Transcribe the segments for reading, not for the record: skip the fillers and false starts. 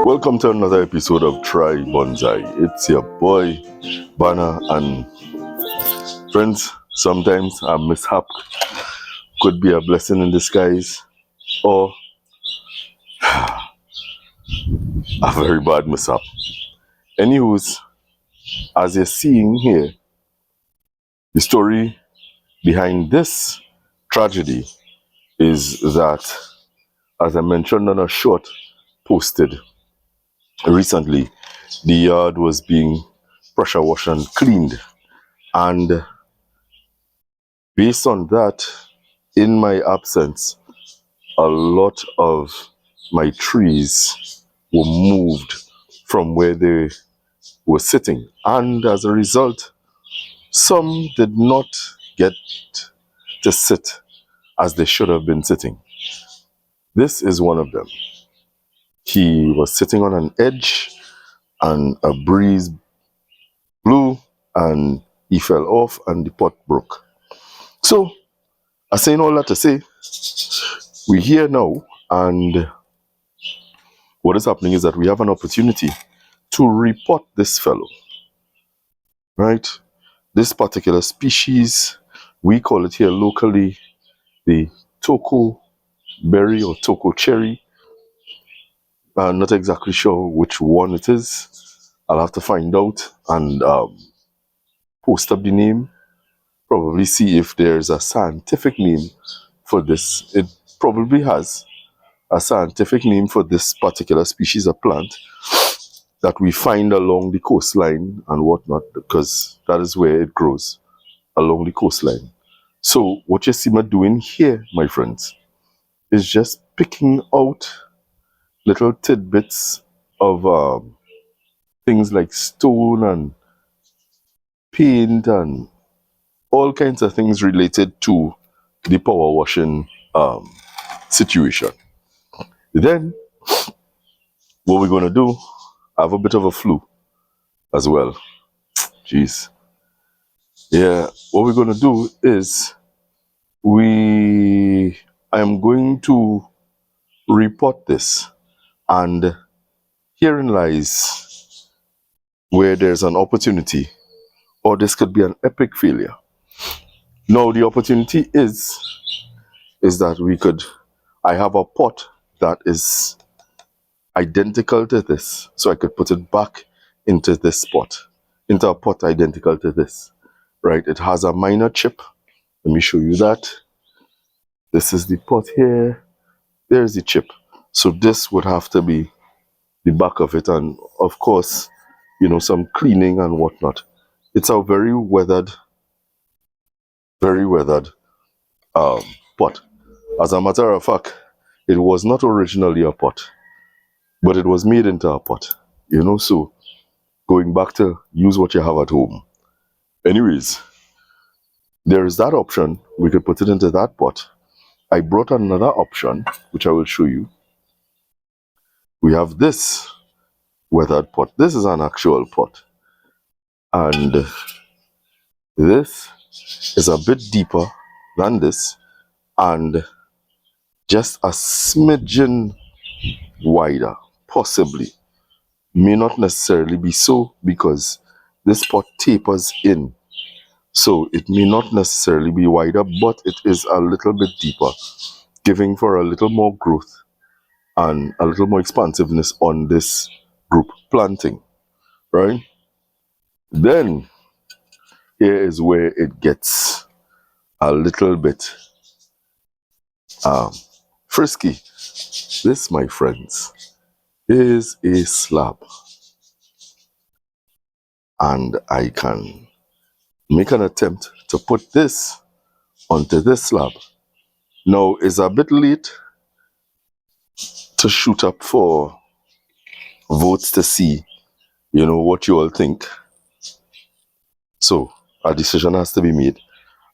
Welcome to another episode of Try Bonsai. It's your boy Banner, and friends, sometimes a mishap could be a blessing in disguise or a very bad mishap. Anywho's, as you're seeing here, the story behind this tragedy is that, as I mentioned on a short posted recently, the yard was being pressure washed and cleaned, and based on that, in my absence, a lot of my trees were moved from where they were sitting, and as a result, some did not get to sit as they should have been sitting. This is one of them. He was sitting on an edge and a breeze blew and he fell off and the pot broke. So, I'm saying all that to say, we're here now, and what is happening is that we have an opportunity to repot this fellow, right? This particular species, we call it here locally the toko berry or toko cherry. I'm not exactly sure which one it is. I'll have to find out and post up the name, probably see if there's a scientific name for this. It probably has a scientific name for this particular species of plant that we find along the coastline and whatnot, because that is where it grows, along the coastline. So what you see me doing here, my friends, is just picking out little tidbits of things like stone and paint and all kinds of things related to the power washing situation. Then what we're going to do, I have a bit of a flu as well. Jeez. Yeah, what we're going to do is I am going to report this, and herein lies where there's an opportunity, or this could be an epic failure. Now the opportunity is that I have a pot that is identical to this, so I could put it back into this pot, into a pot identical to this, right? It has a minor chip. Let me show you that. This is the pot here. There's the chip. So this would have to be the back of it, and of course, you know, some cleaning and whatnot. It's a very weathered pot. As a matter of fact, it was not originally a pot, but it was made into a pot, you know. So going back to use what you have at home. Anyways, there is that option. We could put it into that pot. I brought another option, which I will show you. We have this weathered pot. This is an actual pot, and this is a bit deeper than this and just a smidgen wider, possibly. May not necessarily be so, because this pot tapers in, so it may not necessarily be wider, but it is a little bit deeper, giving for a little more growth and a little more expansiveness on this group planting, right? Then here is where it gets a little bit frisky. This, my friends, is a slab, and I can make an attempt to put this onto this slab. Now, it's a bit late to shoot up for votes to see, you know, what you all think. So a decision has to be made.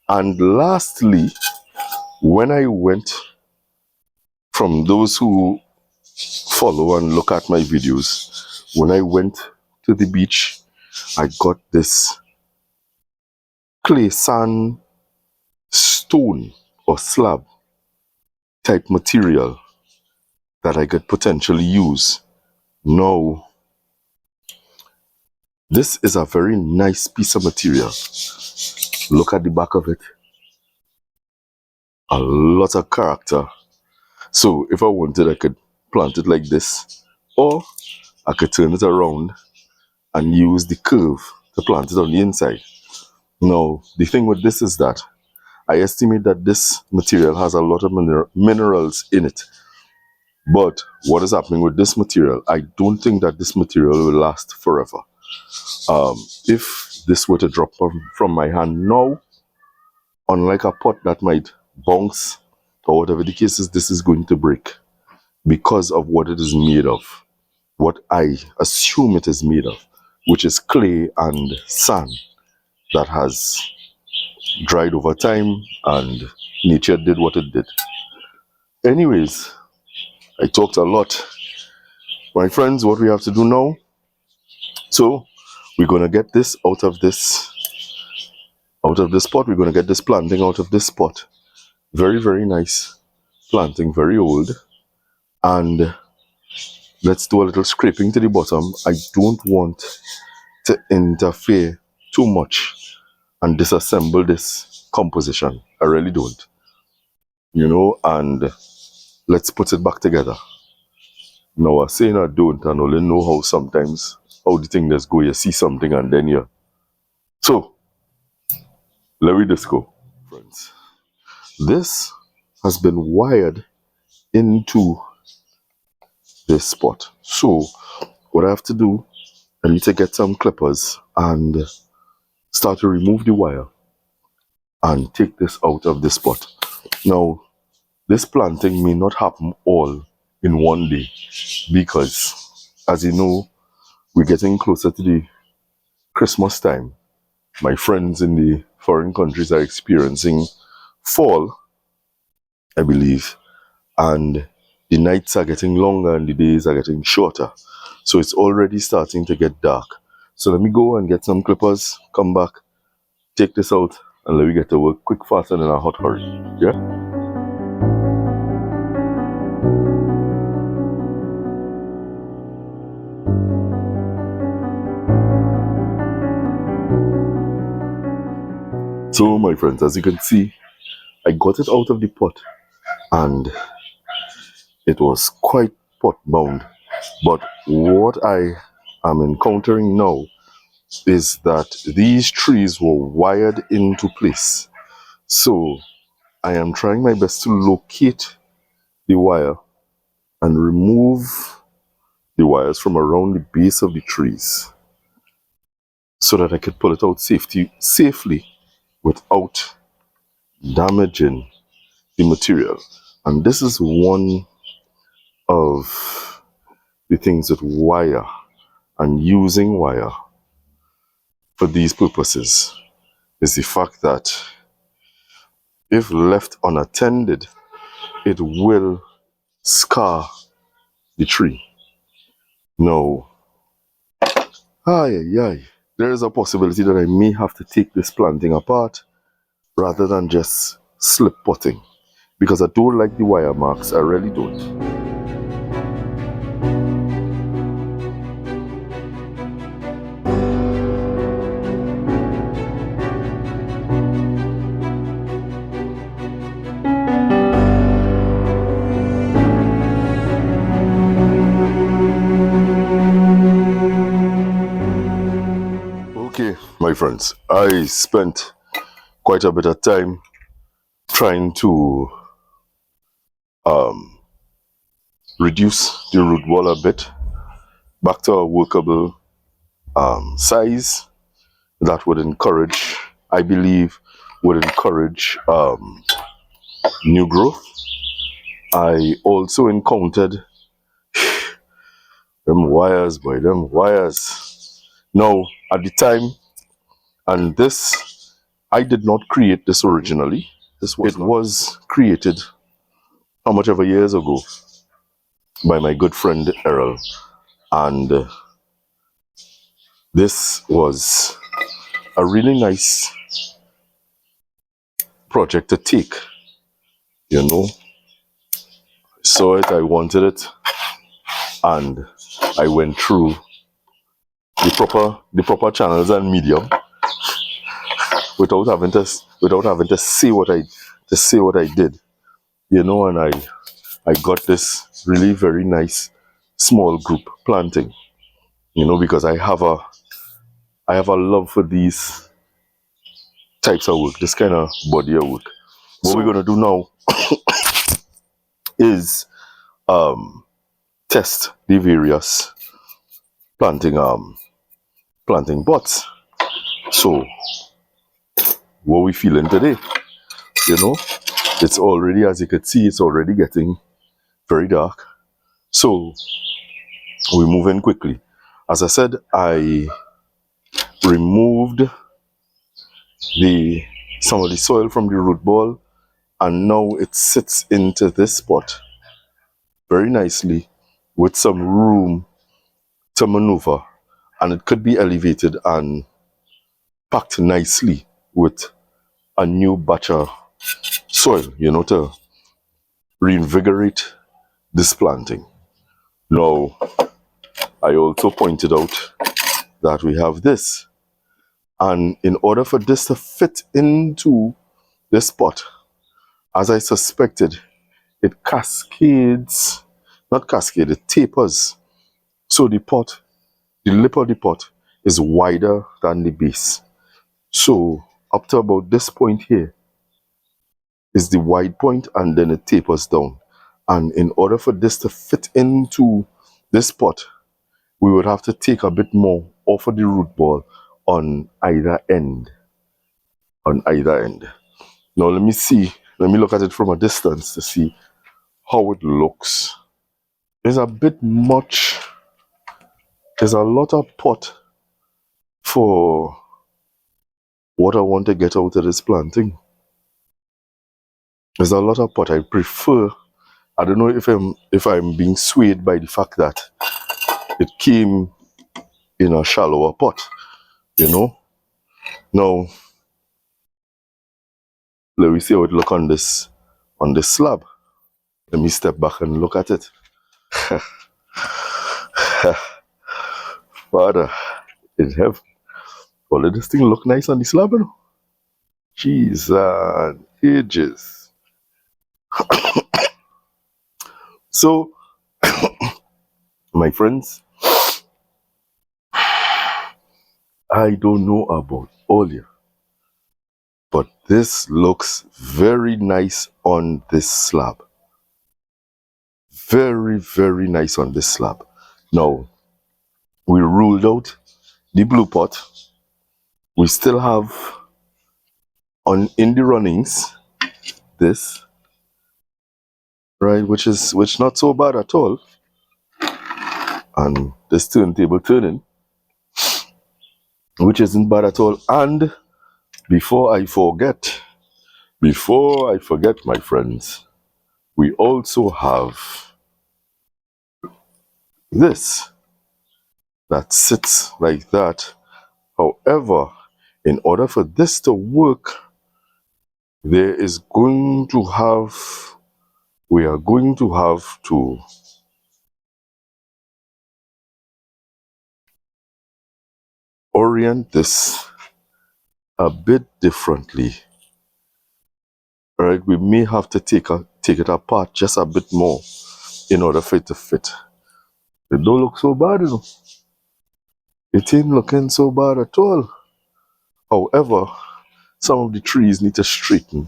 And lastly, when I went, from those who follow and look at my videos, when I went to the beach, I got this clay sand stone or slab type material that I could potentially use. Now, this is a very nice piece of material. Look at the back of it. A lot of character. So if I wanted, I could plant it like this, or I could turn it around and use the curve to plant it on the inside. Now, the thing with this is that I estimate that this material has a lot of minerals in it. But what is happening with this material, I don't think that this material will last forever. If this were to drop from my hand now, unlike a pot that might bounce or whatever the case is, this is going to break because of what it is made of, what I assume it is made of, which is clay and sand that has dried over time and nature did what it did. Anyways, I talked a lot. My friends, what we have to do now, so we're going to get this out of this pot. We're going to get this planting out of this pot. Very, very nice planting, very old. And let's do a little scraping to the bottom. I don't want to interfere too much and disassemble this composition. I really don't. And let's put it back together. Now, I say I don't, and only know how sometimes how the thing does go. You see something and then you. So, let me just go, friends. This has been wired into this spot. So, what I have to do, I need to get some clippers and start to remove the wire and take this out of this spot. Now, this planting may not happen all in one day because, as you know, we're getting closer to the Christmas time. My friends in the foreign countries are experiencing fall, I believe, and the nights are getting longer and the days are getting shorter. So it's already starting to get dark. So let me go and get some clippers, come back, take this out, and let me get to work quick, fast, and in a hot hurry. Yeah? So my friends, as you can see, I got it out of the pot and it was quite pot bound. But what I am encountering now is that these trees were wired into place. So I am trying my best to locate the wire and remove the wires from around the base of the trees so that I could pull it out safely without damaging the material. And this is one of the things with wire and using wire for these purposes is the fact that if left unattended, it will scar the tree. Now, there is a possibility that I may have to take this planting apart rather than just slip potting because I don't like the wire marks. I really don't. Okay, my friends, I spent quite a bit of time trying to reduce the root ball a bit back to a workable size that would encourage, I believe, would encourage new growth. I also encountered them wires, boy, them wires. Now, at the time, and this, I did not create this originally. It was created how much ever years ago by my good friend Errol. And this was a really nice project to take, you know. saw it, I wanted it, and I went through the proper channels and medium without having to say what I did, you know, and I got this really very nice small group planting, you know, because I have a love for these types of work, this kind of body of work. What we're gonna do now is test the various planting planting pots. So what we feeling today, you know, it's already, as you can see, it's already getting very dark. So we move in quickly. As I said, I removed the some of the soil from the root ball, and now it sits into this pot very nicely with some room to maneuver, and it could be elevated and packed nicely with a new batch of soil, you know, to reinvigorate this planting. Now, I also pointed out that we have this, and in order for this to fit into this pot, as I suspected, it cascades, not cascade, it tapers. So the pot, the lip of the pot is wider than the base. So up to about this point here is the wide point, and then it tapers down. And in order for this to fit into this pot, we would have to take a bit more off of the root ball on either end. On either end. Now let me look at it from a distance to see how it looks. There's a bit much, there's a lot of pot for what I want to get out of this planting. There's a lot of pot. I prefer, I don't know if I'm being swayed by the fact that it came in a shallower pot, you know. Now let me see how it look on this slab. Let me step back and look at it. Father in heaven. Well, let this thing look nice on the slab, you know? Jeez, ages. So, my friends, I don't know about all you, but this looks very nice on this slab. Very, very nice on this slab. Now, we ruled out the blue pot. We still have in the runnings this, right, which not so bad at all. And this turntable turning, which isn't bad at all. And before I forget, my friends, we also have this that sits like that. However, in order for this to work, there is going to have, we are going to have to orient this a bit differently. All right, we may have to take it apart just a bit more in order for it to fit. It don't look so bad, you know. It ain't looking so bad at all. However, some of the trees need to straighten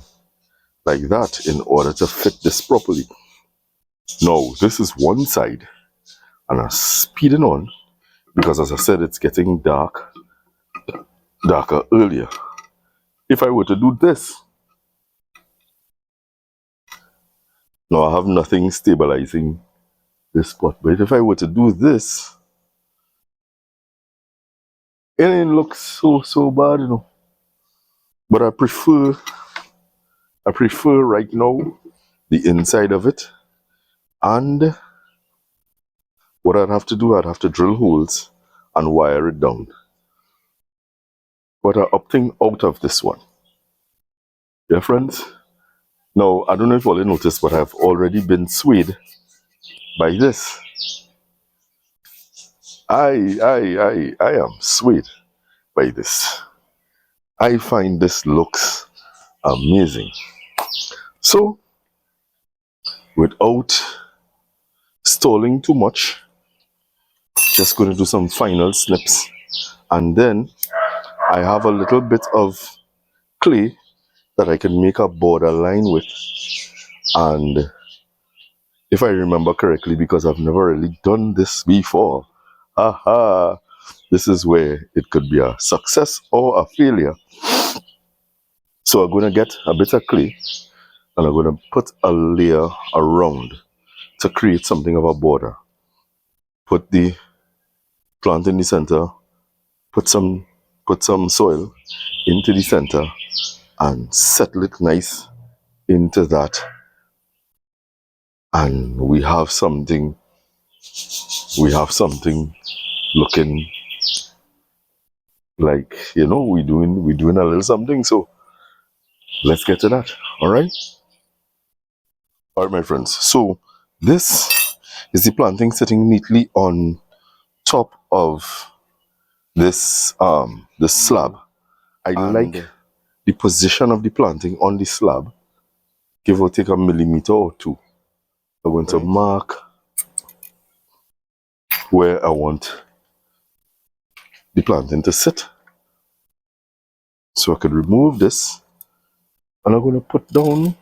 like that in order to fit this properly. Now, this is one side, and I'm speeding on because, as I said, it's getting darker earlier. If I were to do this, now I have nothing stabilizing this spot, but if I were to do this, it ain't look so bad, you know. But I prefer right now the inside of it, and what I'd have to do, I'd have to drill holes and wire it down. But I'm opting out of this one. Yeah, friends? Now, I don't know if all you noticed, but I've already been swayed by this. I am swayed by this. I find this looks amazing. So, without stalling too much, just going to do some final snips. And then I have a little bit of clay that I can make a border line with. And if I remember correctly, because I've never really done this before, aha, this is where it could be a success or a failure. So I'm going to get a bit of clay and I'm going to put a layer around to create something of a border. Put the plant in the center, put some soil into the center and settle it nice into that, and we have something looking like, you know, we're doing a little something. So let's get to that. All right, my friends, so this is the planting sitting neatly on top of this slab. I like the position of the planting on the slab, give or take a millimeter or two. I'm going to mark where I want the planting to sit. So I could remove this and I'm going to put down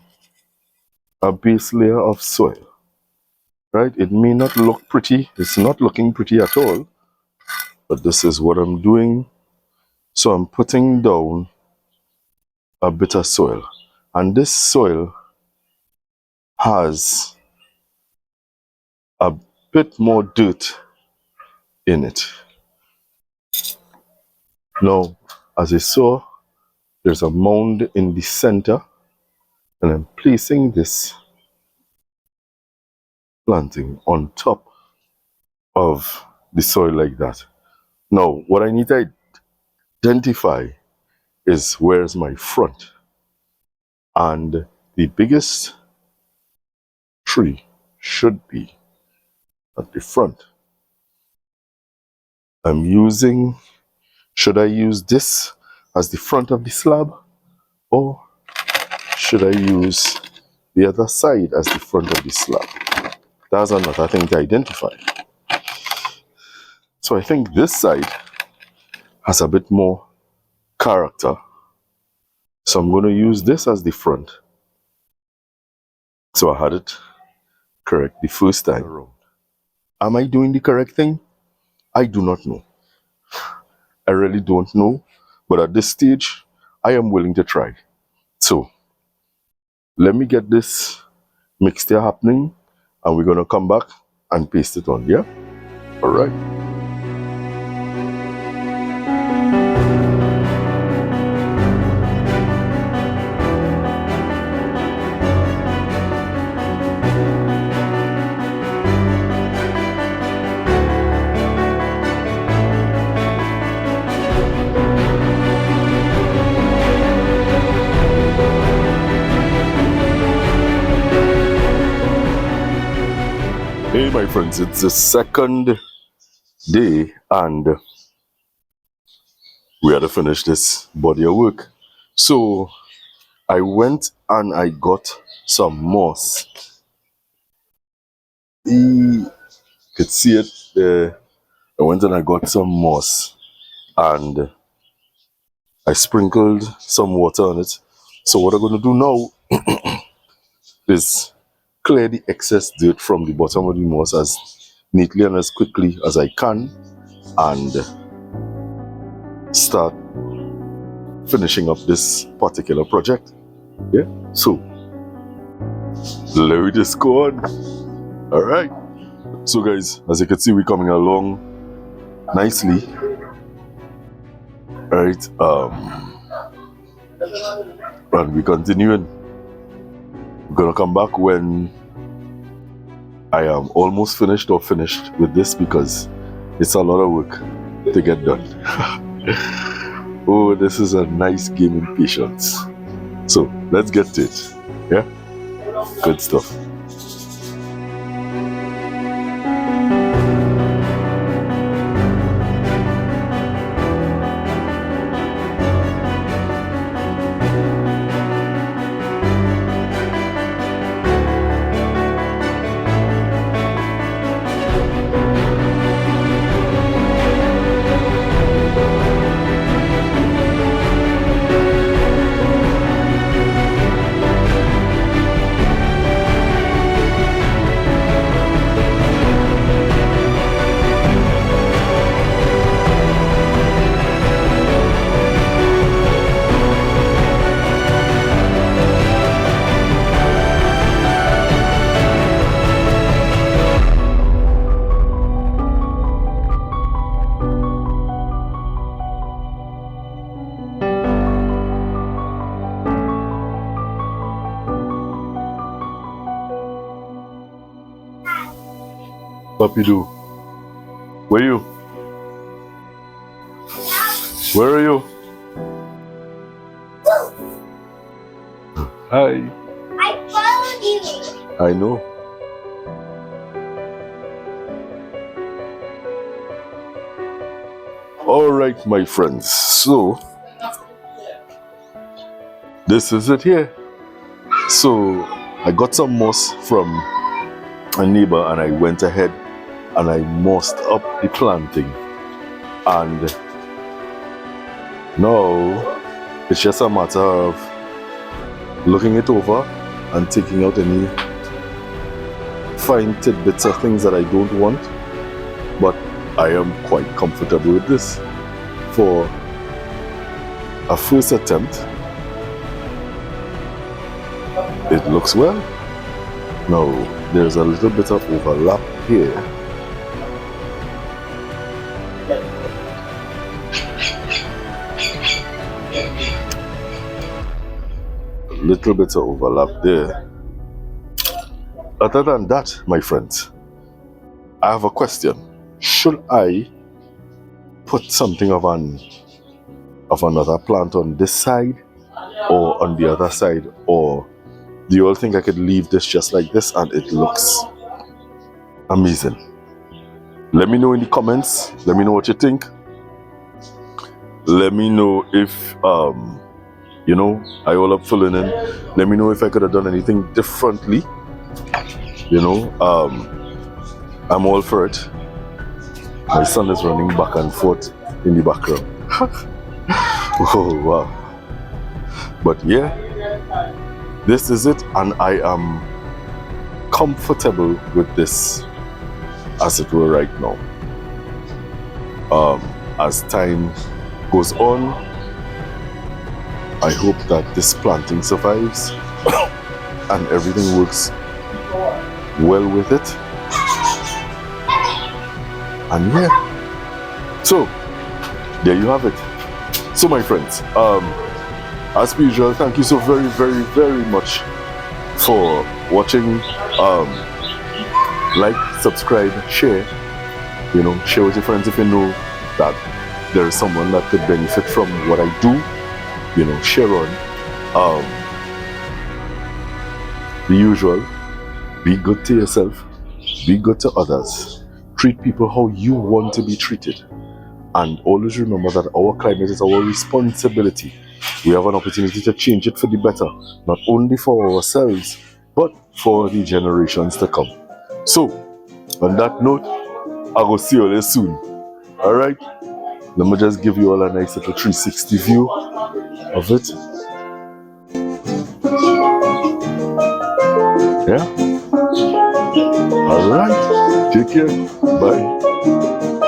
a base layer of soil. Right? It may not look pretty. It's not looking pretty at all. But this is what I'm doing. So I'm putting down a bit of soil. And this soil has a bit more dirt in it. Now, as you saw, there's a mound in the center. And I'm placing this planting on top of the soil like that. Now, what I need to identify is where's my front. And the biggest tree should be at the front. Should I use this as the front of the slab, or should I use the other side as the front of the slab? That's another thing to identify. So I think this side has a bit more character. So I'm going to use this as the front. So I had it correct the first time around. Am I doing the correct thing? I do not know. I really don't know. But at this stage, I am willing to try. So let me get this mixture happening and we're going to come back and paste it on. Yeah? All right. Hey my friends, it's the second day and we had to finish this body of work. So I went and I got some moss. You could see it there. I went and I got some moss and I sprinkled some water on it. So what I'm going to do now is clear the excess dirt from the bottom of the moss as neatly and as quickly as I can and start finishing up this particular project. Yeah, so let me just go on. All right, so guys, as you can see, we're coming along nicely. All right, and we're continuing. We're gonna come back when I am almost finished or finished with this because it's a lot of work to get done. Oh, this is a nice game in patience. So let's get to it. Yeah. Good stuff. Puppy do. Where you? Where are you? Hi. I followed you. I know. Alright, my friends. So, this is it here. So, I got some moss from a neighbor and I went ahead and I mossed up the planting. And now, it's just a matter of looking it over and taking out any fine tidbits of things that I don't want. But I am quite comfortable with this. For a first attempt, it looks well. Now, there's a little bit of overlap here. A little bit of overlap there. Other than that, my friends, I have a question. Should I put something of another plant on this side or on the other side, or do you all think I could leave this just like this and it looks amazing? Let me know in the comments. Let me know what you think. Let me know if you know, I all up for learning. Let me know if I could have done anything differently. You know, I'm all for it. My son is running back and forth in the background. Oh wow. But yeah, this is it, and I am comfortable with this as it were right now. As time goes on, I hope that this planting survives and everything works well with it. And yeah, so there you have it. So my friends, as per usual, thank you so very, very, very much for watching. Like, subscribe, share. You know, share with your friends if you know that there is someone that could benefit from what I do. You know, share on. The usual. Be good to yourself. Be good to others. Treat people how you want to be treated. And always remember that our climate is our responsibility. We have an opportunity to change it for the better, not only for ourselves, but for the generations to come. So, on that note, I will see you all soon. Alright? Let me just give you all a nice little 360 view of it. Yeah? Alright. Take care. Bye.